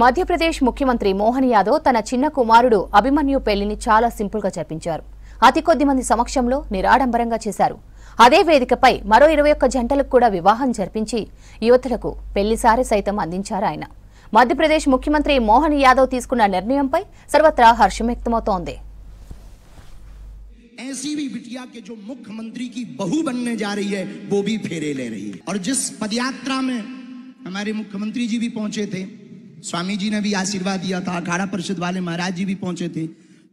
మధ్యప్రదేశ్ ముఖ్యమంత్రి మోహన్ యాదవ్ తన చిన్న కుమారుడు అభిమన్యు పెళ్లిని చాలా సింపుల్ గా జరిపించారు. అతి కొద్ది మంది సమక్షంలో నిరాడంబరంగా చేశారు. అదే వేదికపై మరో 21 జంటలకు కూడా వివాహం జరిపించి యువతులకు పెళ్లి సారె సైతం అందించారు ఆయన. మధ్యప్రదేశ్ ముఖ్యమంత్రి మోహన్ యాదవ్ తీసుకున్న నిర్ణయంపై సర్వత్రా హర్షం వ్యక్తమవుతోంది. ऐसी भी बिटिया के जो मुख्यमंत्री की बहू बनने जा रही है वो भी फेरे ले रही है। और जिस पदयात्रा में हमारे मुख्यमंत्री जी भी पहुंचे थे, स्वामी जी ने भी आशीर्वाद दिया था, अखाड़ा परिषद वाले महाराज जी भी पहुंचे थे।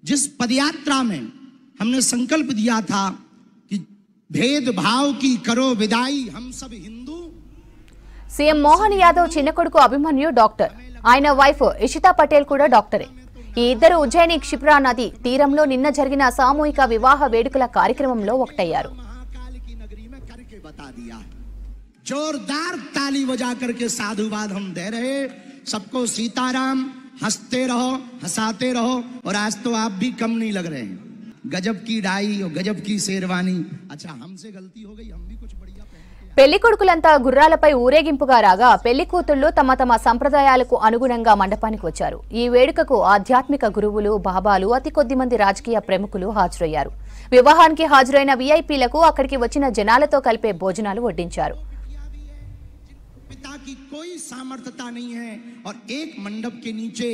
जिस पदयात्रा में हमने संकल्प दिया था कि भेदभाव की करो विदाई, हम सब हिंदू। सीएम मोहन यादव చిన్న కొడుకు అభిమన్యు డాక్టర్, ఆయన వైఫ్ ఇషితా పటేల్ కూడా డాక్టరే. ఈ ఇద్దరు ఉజ్జయిని క్షిప్రా నది తీరంలో నిన్న జరిగిన సామూహిక వివాహ వేడుకల కార్యక్రమంలో ఒకటయ్యారు. जोरदार ताली बजा करके साधुवाद हम दे रहे, सबको सीताराम, हंसते रहो, हंसाते रहो। और आज तो आप भी कम नहीं लग रहे हैं। गजब की डाई और गजब की शेरवानी। अच्छा, हमसे गलती हो गई, हम भी कुछ बढ़िया పెళ్లి కొడుకులంతా గుర్రాలపై ఊరేగింపుగా రాగా పెళ్లి కూతుళ్లు తమ తమ సంప్రదాయాలకు అనుగుణంగా మండపానికి వచ్చారు. ఈ వేడుకకు ఆధ్యాత్మిక గురువులు, బాబాలు, అతి కొద్ది మంది రాజకీయ ప్రముఖులు హాజరయ్యారు. వివాహానికి హాజరైన వీఐపీలకు అక్కడికి వచ్చిన జనాలతో కలిపే భోజనాలు వడ్డించారు. पिता की कोई सामर्थ्यता नहीं है और एक मंडप के नीचे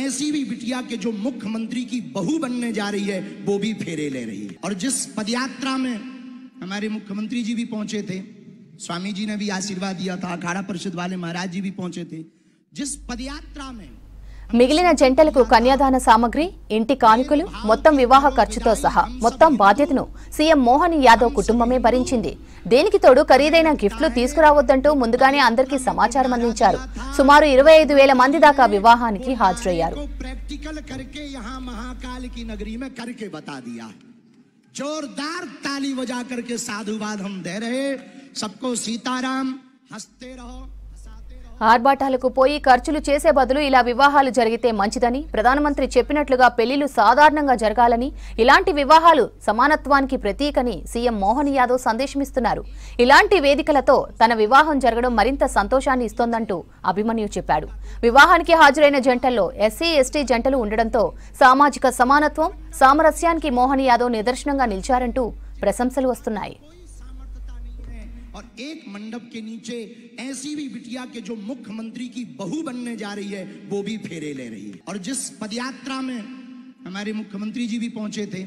ऐसी भी बिटिया के जो मुख्यमंत्री की बहू बनने जा रही है वो भी फेरे ले रही है। और जिस पदयात्रा में हमारे मुख्यमंत्री जी भी पहुंचे थे, स्वामी जी ने भी आशीर्वाद दिया था, अखाड़ा परिषद वाले महाराज जी भी पहुंचे थे। जिस पदयात्रा में మిగిలిన జంటలకు కన్యాదాన సామగ్రి, ఇంటి కానుకలు, మొత్తం వివాహ ఖర్చుతో సహా మొత్తం బాధ్యతను సీఎం మోహన్ యాదవ్ కుటుంబమే భరించింది. దేనికి తోడు ఖరీదైన గిఫ్ట్లు తీసుకురావద్దంటూ ముందుగానే అందరికీ సమాచారం అందించారు. సుమారు 25,000 మంది దాకా వివాహానికి హాజరయ్యారు. जोरदार ताली बजा करके साधुवाद हम दे रहे, सबको सीताराम, हंसते रहो। ఆర్భాటాలకు పోయి ఖర్చులు చేసే బదులు ఇలా వివాహాలు జరిగితే మంచిదని, ప్రధానమంత్రి చెప్పినట్లుగా పెళ్లిళ్లు సాధారణంగా జరగాలని, ఇలాంటి వివాహాలు సమానత్వానికి ప్రతీకని సీఎం మోహన్ యాదవ్ సందేశమిస్తున్నారు. ఇలాంటి వేదికలతో తన వివాహం జరగడం మరింత సంతోషాన్ని ఇస్తోందంటూ అభిమన్యు చెప్పాడు. వివాహానికి హాజరైన జంటల్లో ఎస్సీ, ఎస్టీ జంటలు ఉండడంతో సామాజిక సమానత్వం, సామరస్యానికి మోహన్ యాదవ్ నిదర్శనంగా నిలిచారంటూ ప్రశంసలు వస్తున్నాయి. और एक मंडप के नीचे ऐसी भी बिटिया के जो मुख्यमंत्री की बहू बनने जा रही है वो भी फेरे ले रही है। और जिस पदयात्रा में हमारे मुख्यमंत्री जी भी पहुंचे थे,